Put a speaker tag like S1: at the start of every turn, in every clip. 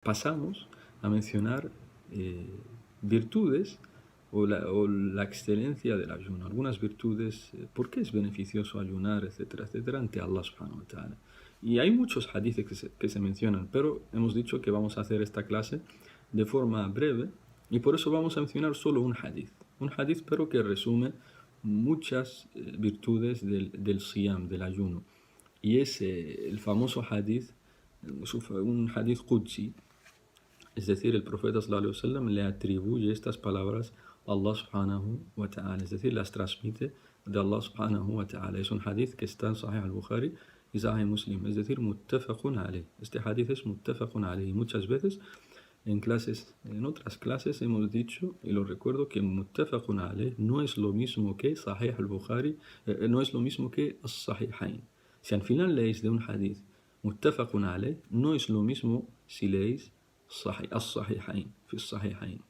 S1: pasamos a mencionar virtudes o la excelencia del ayuno, algunas virtudes, por qué es beneficioso ayunar, etcétera, etcétera, ante Allah subhanahu wa ta'ala. Y hay muchos hadiths que se mencionan, pero hemos dicho que vamos a hacer esta clase de forma breve y por eso vamos a mencionar solo un hadith pero que resume muchas virtudes del siyam, del ayuno. Y es el famoso hadith, un hadith qudsi, es decir, el profeta sallallahu alaihi wasallam le atribuye estas palabras a Allah subhanahu wa ta'ala, es decir, las transmite de Allah subhanahu wa ta'ala. Es un hadith que está en Sahih al-Bukhari y Sahih Muslim, es decir, muttafaqun alayh. Este hadith es muttafaqun alayh. Y muchas veces en otras clases hemos dicho, y lo recuerdo, que muttafaqun alayh no es lo mismo que Sahih al-Bukhari, no es lo mismo que as-Sahihain. Si al final leéis de un hadith muttafaqun alayh, no es lo mismo si leéis as-Sahihain, fi as-Sahihain.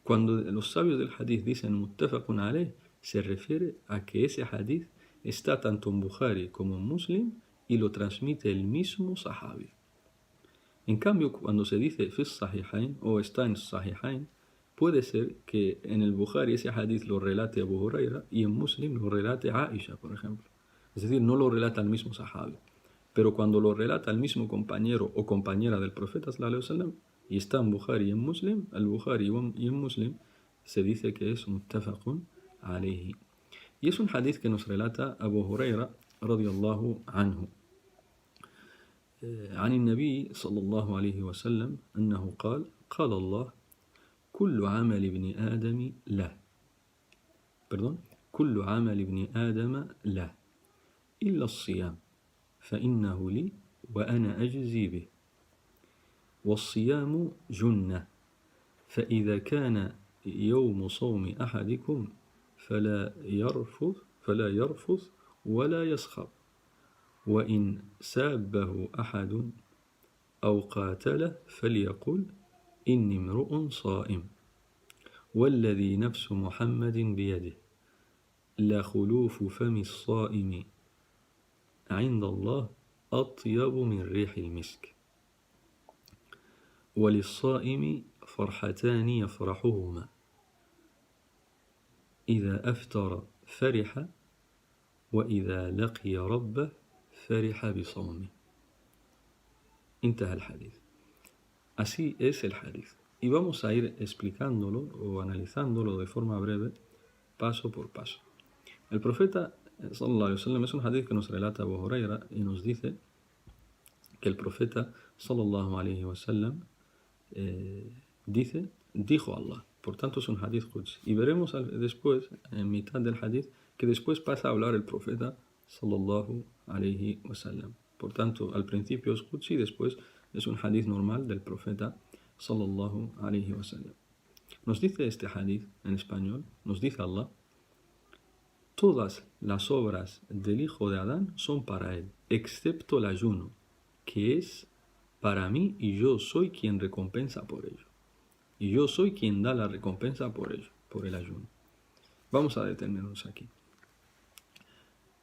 S1: Cuando los sabios del hadith dicen muttafaqun alayh, se refiere a que ese hadith está tanto en Bukhari como en Muslim y lo transmite el mismo sahabi. En cambio, cuando se dice fi as-Sahihain o está en Sahihain, puede ser que en el Bukhari ese hadith lo relate Abu Huraira y en Muslim lo relate Aisha, por ejemplo. Es decir, no lo relata el mismo sahabi. Pero cuando lo relata el mismo compañero o compañera del profeta sallallahu alaihi wasallam y está en Bukhari y en Muslim, el Bukhari y en Muslim se dice que es muttafaqun alayhi. Y es un hadith que nos relata Abu Huraira radiyallahu anhu. عن النبي صلى الله عليه وسلم أنه قال الله كل عمل ابن آدم له كل عمل ابن آدم له إلا الصيام فإنه لي وأنا أجزي به والصيام جنة فإذا كان يوم صوم أحدكم فلا يرفث ولا يسخط وإن سابه أحد أو قاتله فليقل إني امرؤ صائم والذي نفس محمد بيده لخلوف فم الصائم عند الله أطيب من ريح المسك وللصائم فرحتان يفرحهما إذا أفطر فرح وإذا لقي ربه فرح بصومه. انتهى الحديث. Así es el hadith. Y vamos a ir explicándolo o analizándolo de forma breve, paso por paso. El profeta sallallahu alaihi wasallam es un hadith que nos relata Abu Huraira y nos dice que el profeta sallallahu alaihi wasallam dijo Allah. Por tanto es un hadith qudsi. Y veremos después, en mitad del hadith, que después pasa a hablar el profeta sallallahu alaihi wasallam. Por tanto, al principio es qudsi y después es un hadith normal del profeta sallallahu alaihi wasallam. Nos dice este hadith en español, nos dice Allah: todas las obras del hijo de Adán son para él, excepto el ayuno, que es para mí y yo soy quien recompensa por ello. Y yo soy quien da la recompensa por ello, por el ayuno. Vamos a detenernos aquí.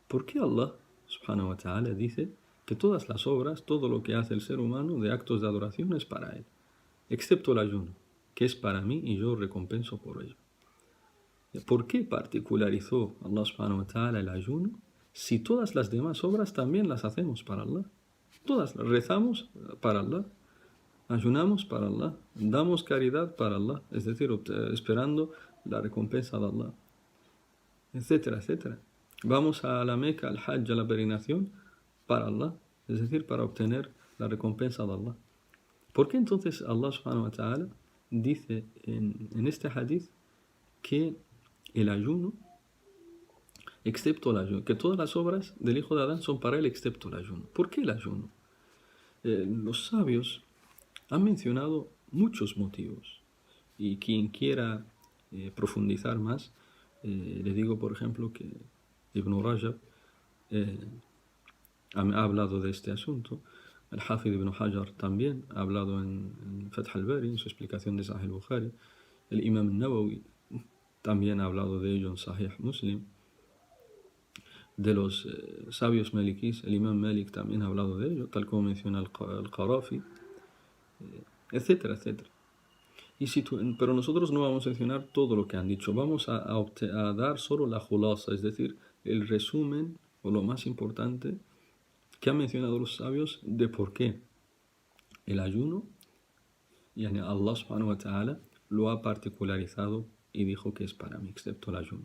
S1: ¿Por qué Allah subhanahu wa ta'ala dice que todas las obras, todo lo que hace el ser humano de actos de adoración es para él, excepto el ayuno, que es para mí y yo recompenso por ello? ¿Por qué particularizó Allah subhanahu wa ta'ala el ayuno si todas las demás obras también las hacemos para Allah? Todas las rezamos para Allah, ayunamos para Allah, damos caridad para Allah, es decir, esperando la recompensa de Allah, etcétera, etcétera. Vamos a la Meca, al Hajj, a la peregrinación para Allah, es decir, para obtener la recompensa de Allah. ¿Por qué entonces Allah subhanahu wa ta'ala dice en este hadith que el ayuno, excepto el ayuno, que todas las obras del hijo de Adán son para él excepto el ayuno? ¿Por qué el ayuno? Los sabios han mencionado muchos motivos y quien quiera profundizar más, le digo por ejemplo que Ibn Rajab ha hablado de este asunto. El Hafid Ibn Hajar también ha hablado en Fath al-Bari, en su explicación de Sahih al-Bukhari. El Imam Nawawi también ha hablado de ello en Sahih Muslim. De los sabios malikís, el Imam Malik también ha hablado de ello, tal como menciona el Qarafi. etcétera, etcétera. Pero nosotros no vamos a mencionar todo lo que han dicho, vamos a dar solo la julasa, es decir, el resumen o lo más importante que han mencionado los sabios de por qué el ayuno, yani Allah subhanahu wa ta'ala, lo ha particularizado y dijo que es para mí, excepto el ayuno.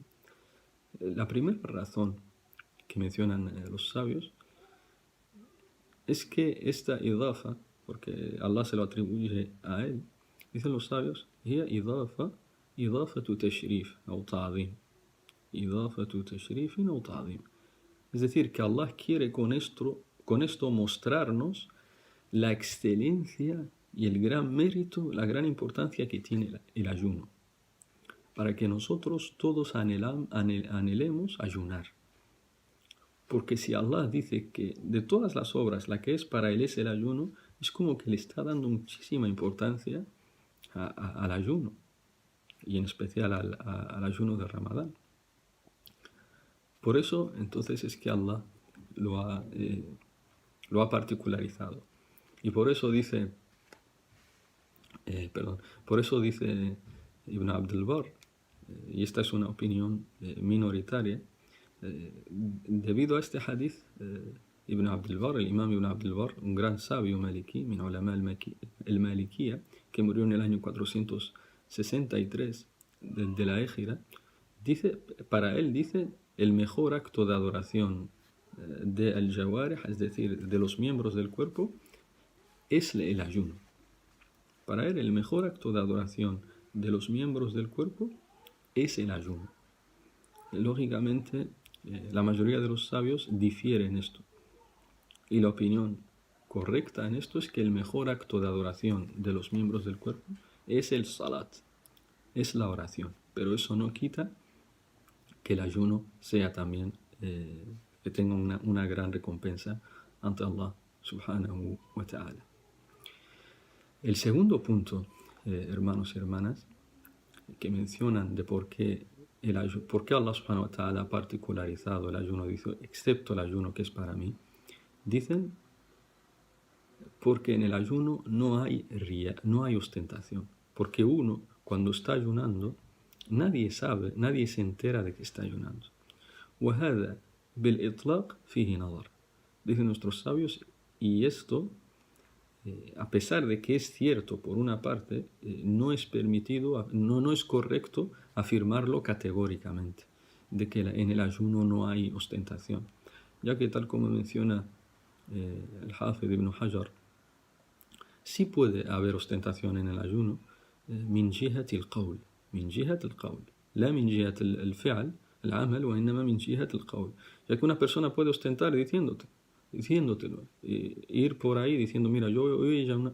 S1: La primera razón que mencionan los sabios es que esta idafa, porque Allah se lo atribuye a él, dicen los sabios, هي إضافة تشريف أو تعظيم. إضافة تشريف أو تعظيم. Es decir, que Allah quiere con esto mostrarnos la excelencia y el gran mérito, la gran importancia que tiene el ayuno, para que nosotros todos anhelemos ayunar. Porque si Allah dice que de todas las obras la que es para él es el ayuno, es como que le está dando muchísima importancia al ayuno, y en especial al ayuno de Ramadán. Por eso entonces es que Allah lo ha particularizado. Y por eso dice Ibn Abdul Barr, y esta es una opinión minoritaria, debido a este hadith, Ibn Abdul Barr, el imam Ibn Abdul Barr, un gran sabio maliki, min ulama al-Malikiyya, que murió en el año 463 de la Égira, para él dice, el mejor acto de adoración de al-Jawarih, es decir, de los miembros del cuerpo, es el ayuno. Para él, el mejor acto de adoración de los miembros del cuerpo es el ayuno. Lógicamente, la mayoría de los sabios difieren en esto. Y la opinión correcta en esto es que el mejor acto de adoración de los miembros del cuerpo es el salat, es la oración. Pero eso no quita que el ayuno sea también, que tenga una gran recompensa ante Allah subhanahu wa ta'ala. El segundo punto, hermanos y hermanas, que mencionan de por qué Allah subhanahu wa ta'ala ha particularizado el ayuno, dice, excepto el ayuno que es para mí, dicen, porque en el ayuno no hay ostentación. Porque uno, cuando está ayunando, nadie se entera de que está ayunando. وَهَذَا بِالْإِطْلَاقِ فِيهِ نَظَرٌ. Dicen nuestros sabios, y esto, a pesar de que es cierto por una parte, no es permitido, no es correcto afirmarlo categóricamente, de que en el ayuno no hay ostentación, ya que tal como menciona el Hafid ibn Hajar, sí puede haber ostentación en el ayuno, min jihati al-qawl, la min jihati al-fi'l, al-amal, wa innama min jihati al-qawl, ya que una persona puede ostentar diciéndotelo, ir por ahí diciendo, mira, yo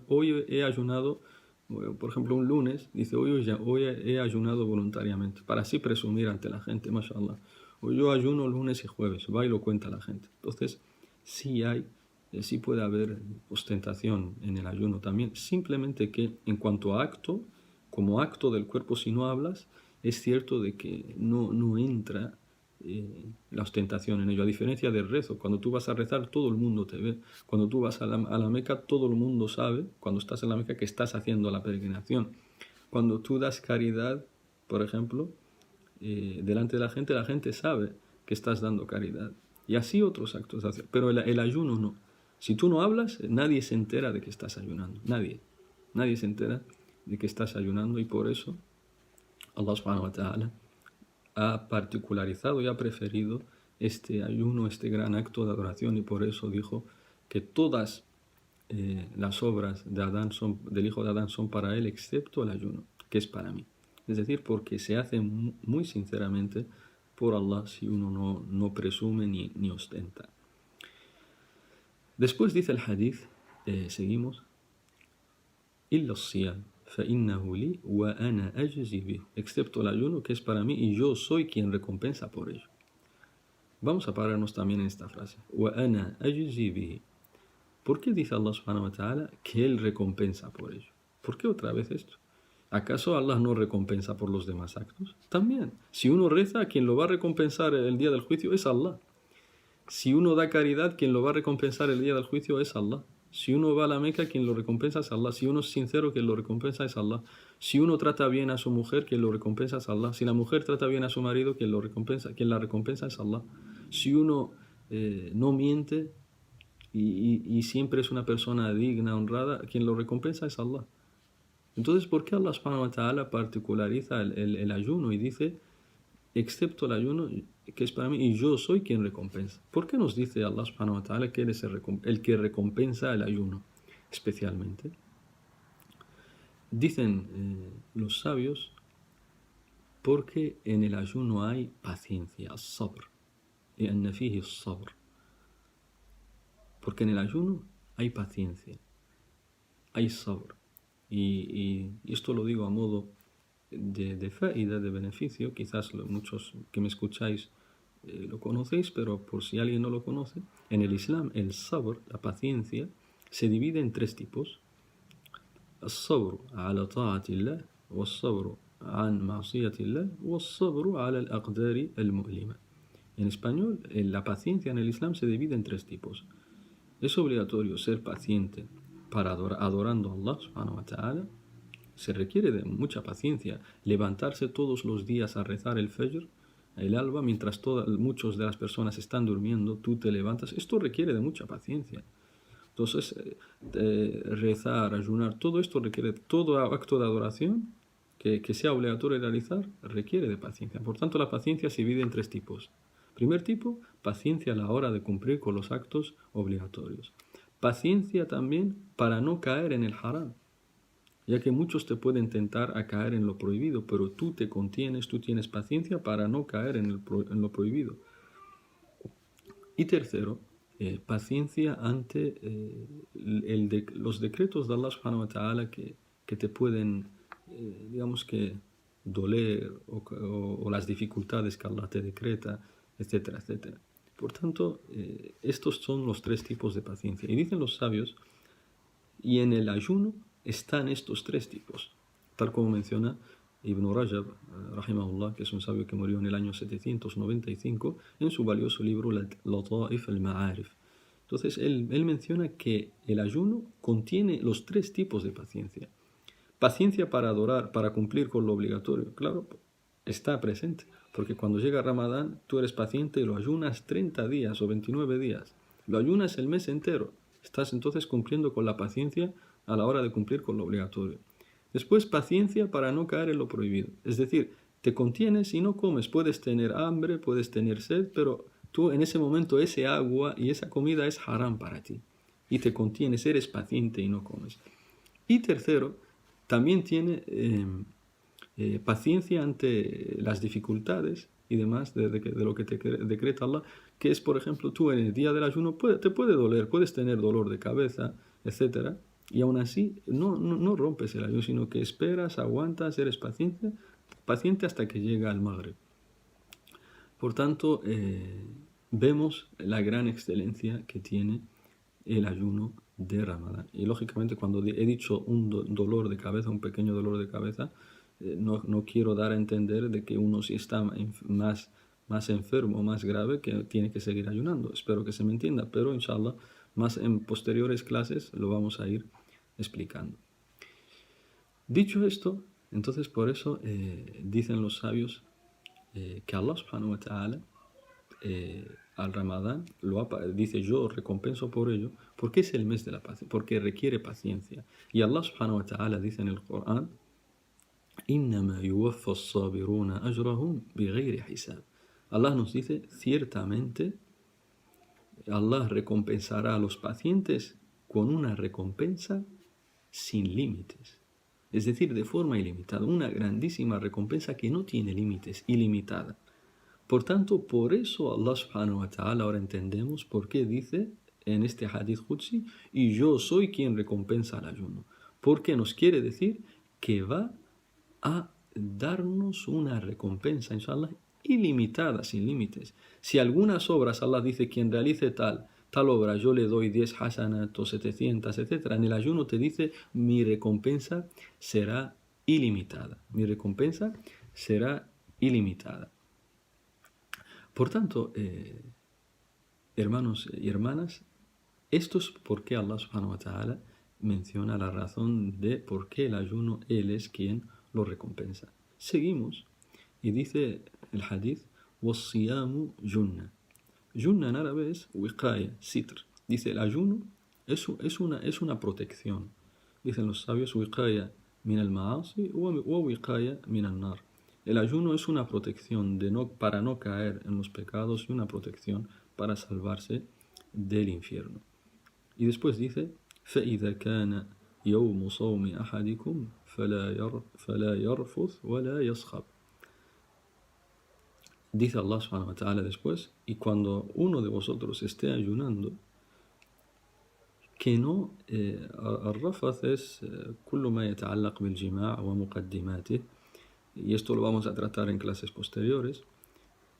S1: hoy he ayunado, por ejemplo un lunes, dice, hoy he ayunado voluntariamente, para así presumir ante la gente, mashallah, hoy yo ayuno lunes y jueves, va y lo cuenta la gente. Entonces, sí puede haber ostentación en el ayuno también, simplemente que en cuanto a acto, como acto del cuerpo, si no hablas, es cierto de que no entra la ostentación en ello, a diferencia del rezo. Cuando tú vas a rezar, todo el mundo te ve. Cuando tú vas a la Meca, todo el mundo sabe, cuando estás en la Meca, que estás haciendo la peregrinación. Cuando tú das caridad, por ejemplo, delante de la gente sabe que estás dando caridad. Y así otros actos, pero el ayuno no. Si tú no hablas, nadie se entera de que estás ayunando. Nadie se entera de que estás ayunando, y por eso Allah subhanahu wa ta'ala ha particularizado y ha preferido este ayuno, este gran acto de adoración, y por eso dijo que todas las obras del hijo de Adán son para él, excepto el ayuno, que es para mí. Es decir, porque se hace muy sinceramente por Allah, si uno no presume ni ostenta. Después dice el hadith, seguimos, illa as-siyam فَإِنَّهُ لِي وَأَنَا أَجْزِي بِهِ, excepto el ayuno, que es para mí y yo soy quien recompensa por ello. Vamos a pararnos también en esta frase, وَأَنَا أَجْزِي بِهِ. ¿Por qué dice Allah subhanahu wa ta'ala que Él recompensa por ello? ¿Por qué otra vez esto? ¿Acaso Allah no recompensa por los demás actos? También, si uno reza, quien lo va a recompensar el día del juicio es Allah. Si uno da caridad, quien lo va a recompensar el día del juicio es Allah. Si uno va a la Meca, quien lo recompensa es Allah. Si uno es sincero, quien lo recompensa es Allah. Si uno trata bien a su mujer, quien lo recompensa es Allah. Si la mujer trata bien a su marido, quien la recompensa es Allah. Si uno no miente y siempre es una persona digna, honrada, quien lo recompensa es Allah. Entonces, ¿por qué Allah subhanahu wa ta'ala particulariza el ayuno y dice, excepto el ayuno, que es para mí, y yo soy quien recompensa? ¿Por qué nos dice Allah subhanahu wa ta'ala que Él es el que recompensa el ayuno especialmente? Dicen los sabios, porque en el ayuno hay paciencia, as-sabr, y anna fihi as-sabr. Porque en el ayuno hay paciencia, hay sabr. Y esto lo digo a modo de faida, de beneficio. Quizás muchos que me escucháis lo conocéis, pero por si alguien no lo conoce, en el Islam el sabr, la paciencia, se divide en tres tipos: الصبر على طاعة الله والصبر عن معصية الله والصبر على الأقدار المؤلمة. En español, la paciencia en el Islam se divide en tres tipos. Es obligatorio ser paciente para adorando a Allah subhanahu wa ta'ala. Se requiere de mucha paciencia. Levantarse todos los días a rezar el Fajr, el alba, mientras muchas de las personas están durmiendo, tú te levantas. Esto requiere de mucha paciencia. Entonces, rezar, ayunar, todo esto requiere, todo acto de adoración que sea obligatorio realizar, requiere de paciencia. Por tanto, la paciencia se divide en tres tipos. Primer tipo, paciencia a la hora de cumplir con los actos obligatorios. Paciencia también para no caer en el haram, ya que muchos te pueden tentar a caer en lo prohibido, pero tú te contienes, tú tienes paciencia para no caer en lo prohibido. Y tercero, paciencia ante los decretos de Allah subhanahu wa ta'ala que te pueden, digamos que, doler o las dificultades que Allah te decreta, etcétera, etcétera. Por tanto, estos son los tres tipos de paciencia. Y dicen los sabios, y en el ayuno están estos tres tipos, tal como menciona Ibn Rajab, rahimahullah, que es un sabio que murió en el año 795, en su valioso libro Lata'if al-Ma'arif. Entonces, él menciona que el ayuno contiene los tres tipos de paciencia. Paciencia para adorar, para cumplir con lo obligatorio, claro, está presente, porque cuando llega Ramadán, tú eres paciente y lo ayunas 30 días o 29 días, lo ayunas el mes entero, estás entonces cumpliendo con la paciencia a la hora de cumplir con lo obligatorio. Después, paciencia para no caer en lo prohibido, es decir, te contienes y no comes, puedes tener hambre, puedes tener sed, pero tú en ese momento ese agua y esa comida es haram para ti, y te contienes, eres paciente y no comes. Y tercero, también tiene paciencia ante las dificultades y demás de lo que te decreta Allah, que es, por ejemplo, tú en el día del ayuno te puede doler, puedes tener dolor de cabeza, etcétera, y aún así no rompes el ayuno, sino que esperas, aguantas, eres paciente hasta que llega el Maghrib. Por tanto, vemos la gran excelencia que tiene el ayuno de Ramadán. Y lógicamente, cuando he dicho un dolor de cabeza, un pequeño dolor de cabeza, no quiero dar a entender de que uno si está más enfermo, más grave, que tiene que seguir ayunando. Espero que se me entienda, pero inshallah, más en posteriores clases lo vamos a ir explicando. Dicho esto, entonces por eso dicen los sabios que Allah subhanahu wa ta'ala al Ramadán dice, yo recompenso por ello, porque es el mes de la paciencia, porque requiere paciencia. Y Allah subhanahu wa ta'ala dice en el Corán, إِنَّمَا يُوَفَّ الصَّابِرُونَ أَجْرَهُمْ بِغَيْرِ حِسَابٍ. Allah nos dice, ciertamente Allah recompensará a los pacientes con una recompensa sin límites, es decir, de forma ilimitada, una grandísima recompensa que no tiene límites, ilimitada. Por tanto, por eso Allah subhanahu wa ta'ala, ahora entendemos por qué dice en este hadith Qudsi, y yo soy quien recompensa al ayuno, porque nos quiere decir que va a darnos una recompensa, inshallah, ilimitada, sin límites. Si algunas obras Allah dice, quien realice tal obra, yo le doy 10 hasanat o 700, etc. En el ayuno te dice, mi recompensa será ilimitada. Mi recompensa será ilimitada. Por tanto, hermanos y hermanas, Esto es por qué Allah subhanahu wa ta'ala menciona la razón de por qué el ayuno Él es quien lo recompensa. Seguimos y dice el hadith: وَالصِّيَامُ جُنَّةٌ. Junna en árabe es wiqaya, sitr. Dice, el ayuno es una protección. Dicen los sabios, wiqaya min al ma'asi wa wiqaya min al nar. El ayuno es una protección para no caer en los pecados y una protección para salvarse del infierno. Y después dice, فَإِذَا كَانَ يَوْمُ صَوْمِ أَحَدِكُمْ فَلَا يَرْفُثْ وَلَا يَصْخَبْ. Dice Allah subhanahu wa ta'ala después, y cuando uno de vosotros esté ayunando, que no, الرفث es كل ما يتعلق بالجماع ومقدماته, y esto lo vamos a tratar en clases posteriores.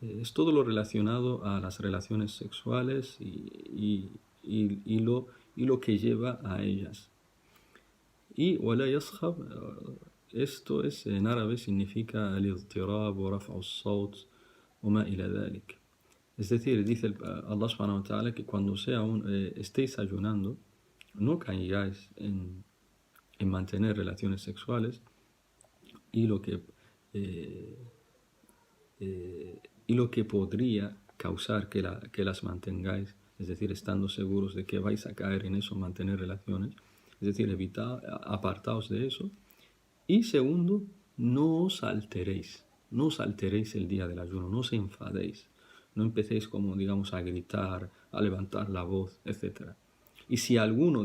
S1: Es todo lo relacionado a las relaciones sexuales y lo que lleva a ellas. Y ولا يصخب, esto es en árabe significa الاضطراب ورفع الصوت وما إلى ذلك. Es decir, dice Allah subhanahu wa ta'ala que cuando estéis ayunando, no caigáis en mantener relaciones sexuales y lo que podría causar que las mantengáis, es decir, estando seguros de que vais a caer en eso, mantener relaciones, es decir, apartaos de eso. Y segundo, no os alteréis el día del ayuno, no os enfadéis, no empecéis como, digamos, a gritar, a levantar la voz, etc. Y si alguno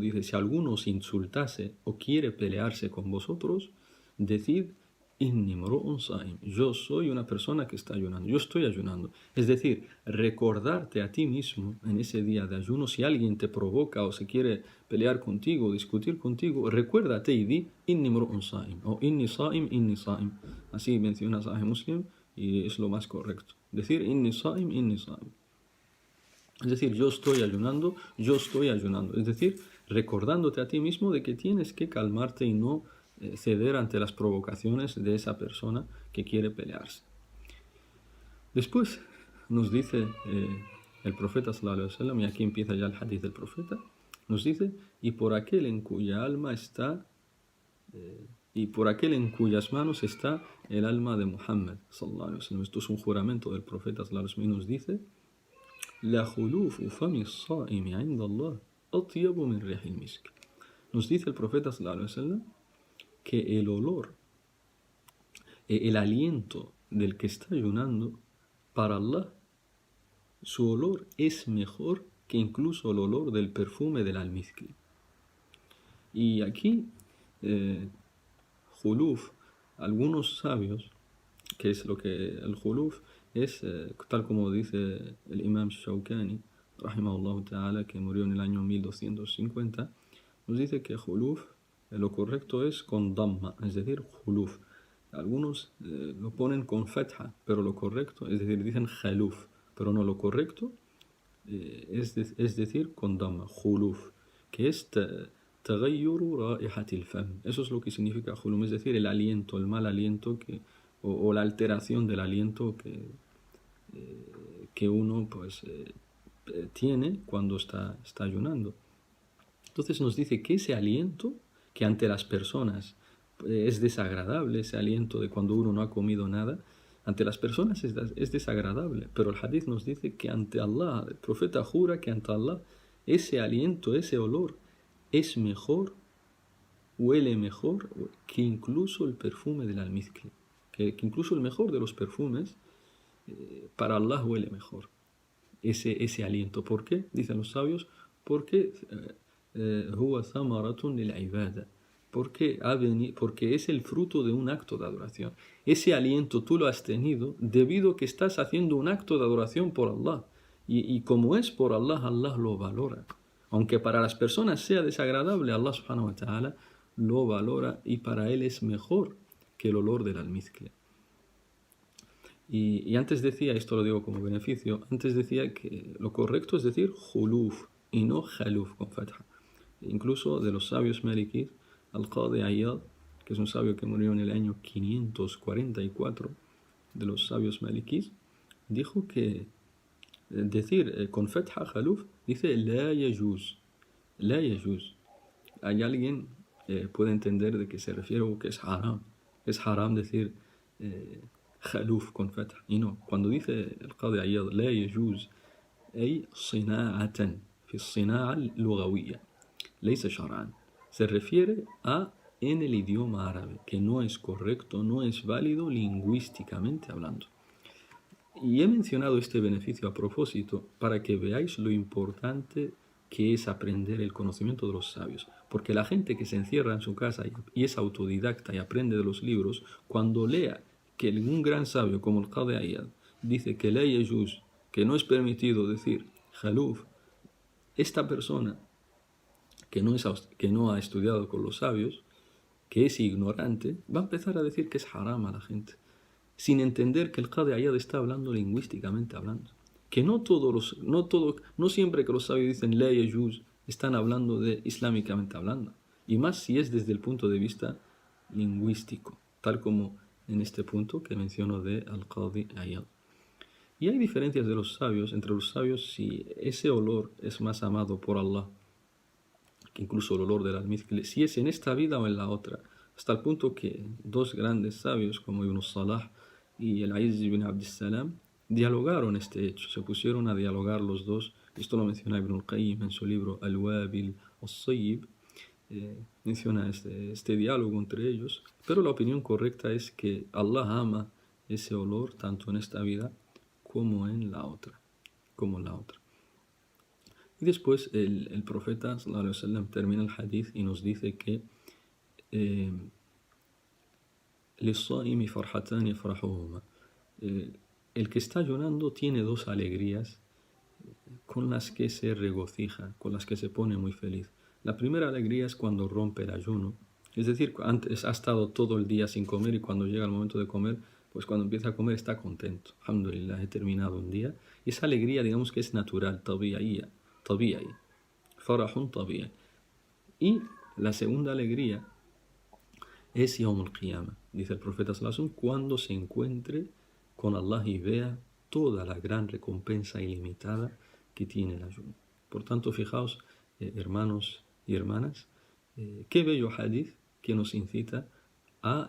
S1: os insultase o quiere pelearse con vosotros, decid, inni mru'un sa'im, yo soy una persona que está ayunando, yo estoy ayunando. Es decir, recordarte a ti mismo en ese día de ayuno, si alguien te provoca o se quiere pelear contigo o discutir contigo, recuérdate y di, inni mru'un sa'im, o inni sa'im, inni sa'im. Así menciona Sahih Muslim y es lo más correcto. Decir, inni sa'im, inni sa'im. Es decir, yo estoy ayunando, yo estoy ayunando. Es decir, recordándote a ti mismo de que tienes que calmarte y no ceder ante las provocaciones de esa persona que quiere pelearse. Después nos dice el profeta sallallahu alaihi wasallam, y aquí empieza ya el hadith del profeta, nos dice, y por aquel en cuya alma está y por aquel en cuyas manos está el alma de Muhammad sallallahu alaihi wasallam. Esto es un juramento del profeta sallallahu alaihi wasallam, y nos dice, la khulufu fami as-sa'imi 'inda Allah atyabu min rih al-misk. Nos dice el profeta sallallahu alaihi wasallam que el olor, el aliento del que está ayunando, para Allah, su olor es mejor que incluso el olor del perfume del almizcle. Y aquí, khuluf, algunos sabios, que es lo que el khuluf es, tal como dice el imam Shawkani, rahimahullah ta'ala, que murió en el año 1250, nos dice que khuluf, lo correcto es con damma, es decir, khuluf. Algunos lo ponen con fatha, pero lo correcto, es decir, dicen khaluf, pero no, lo correcto es decir con damma, khuluf, que es taghayyuru ra'ihatil fam. Eso es lo que significa khuluf, es decir, el aliento, el mal aliento o la alteración del aliento que uno pues tiene cuando está ayunando. Entonces nos dice que ese aliento, que ante las personas es desagradable, ese aliento de cuando uno no ha comido nada, ante las personas es desagradable, pero el hadith nos dice que ante Allah, el profeta jura que ante Allah ese aliento, ese olor es mejor, huele mejor que incluso el perfume del almizcle, que incluso el mejor de los perfumes para Allah huele mejor ese aliento. ¿Por qué? Dicen los sabios, porque huwa thamaratun lil ibada, porque es el fruto de un acto de adoración. Ese aliento tú lo has tenido debido a que estás haciendo un acto de adoración por Allah, y como es por Allah, Allah lo valora. Aunque para las personas sea desagradable, Allah subhanahu wa ta'ala lo valora y para él es mejor que el olor del almizcle. Y antes decía, esto lo digo como beneficio, antes decía que lo correcto es decir khuluf y no khaluf con fatha. Incluso de los sabios malikíes, Al-Qadi Ayyad, que es un sabio que murió en el año 544 de los sabios malikíes, dijo que decir con fatha khaluf, dice la yajuz, la yajuz. Hay alguien puede entender de que se refiere o que es haram. Es haram decir khaluf con fatah. Y no, cuando dice el Qadi Iyad la yajuz, أي صناعة في الصناعة اللغوية ليس شرعا. Se refiere a en el idioma árabe, que no es correcto, no es válido lingüísticamente hablando. Y he mencionado este beneficio a propósito para que veáis lo importante que es aprender el conocimiento de los sabios. Porque la gente que se encierra en su casa y es autodidacta y aprende de los libros, cuando lea que un gran sabio como el Qadi Iyad dice que la yajuz, que no es permitido decir jaluf, esta persona que no ha estudiado con los sabios, que es ignorante, va a empezar a decir que es haram a la gente, sin entender que el Qadi Iyad está hablando lingüísticamente hablando. Que no siempre que los sabios dicen la yajuz están hablando de islámicamente hablando, y más si es desde el punto de vista lingüístico, tal como en este punto que menciono de Al-Qadi Iyad. Y hay diferencias de los sabios, entre los sabios, si ese olor es más amado por Allah que incluso el olor del almizcle, si es en esta vida o en la otra, hasta el punto que dos grandes sabios como Ibn Salah y el Aizz ibn Abdissalam dialogaron este hecho, se pusieron a dialogar los dos. Esto lo menciona Ibn al-Qayyim en su libro Al-Wabil al-Sayyib, menciona este diálogo entre ellos, pero la opinión correcta es que Allah ama ese olor tanto en esta vida como en la otra, Y después el profeta sallallahu alaihi wasallam termina el hadith y nos dice que للصائم فرحتان يفرحهما. El que está ayunando tiene dos alegrías con las que se regocija, con las que se pone muy feliz. La primera alegría es cuando rompe el ayuno, es decir, antes ha estado todo el día sin comer y cuando llega el momento de comer, pues cuando empieza a comer está contento. Alhamdulillah, he terminado un día. Y esa alegría, digamos que es natural, tabi'iyya, farahun tabi'i. Y la segunda alegría es Yawm al-Qiyamah, dice el profeta sallallahu alaihi wasallam, cuando se encuentre con Allah y vea toda la gran recompensa ilimitada que tiene el ayuno. Por tanto, fijaos, hermanos y hermanas, qué bello hadith que nos incita a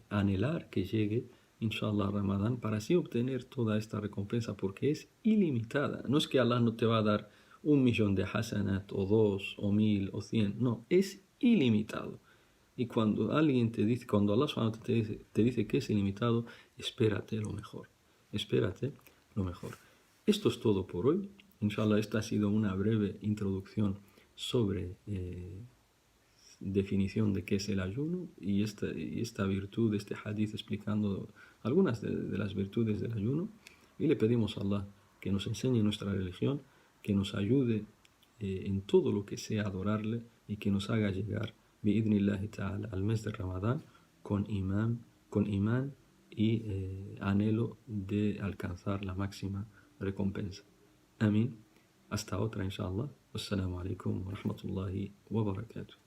S1: anhelar que llegue, inshallah, Ramadán, para así obtener toda esta recompensa, porque es ilimitada. No es que Allah no te va a dar 1.000.000 de hasanat, o 2, o 1.000, o 100, no, es ilimitado. Y cuando alguien te dice, cuando Allah subhanahu te dice que es ilimitado, espérate lo mejor. Espérate lo mejor. Esto es todo por hoy. Inshallah, esta ha sido una breve introducción sobre definición de qué es el ayuno y esta virtud de este hadith explicando algunas de las virtudes del ayuno. Y le pedimos a Allah que nos enseñe nuestra religión, que nos ayude en todo lo que sea adorarle y que nos haga llegar bi'idhnillahi ta'ala al mes de Ramadán con imán y anhelo de alcanzar la máxima recompensa. Amén. Hasta otra, inshallah. Wassalamu alaikum wa rahmatullahi wa barakatuh.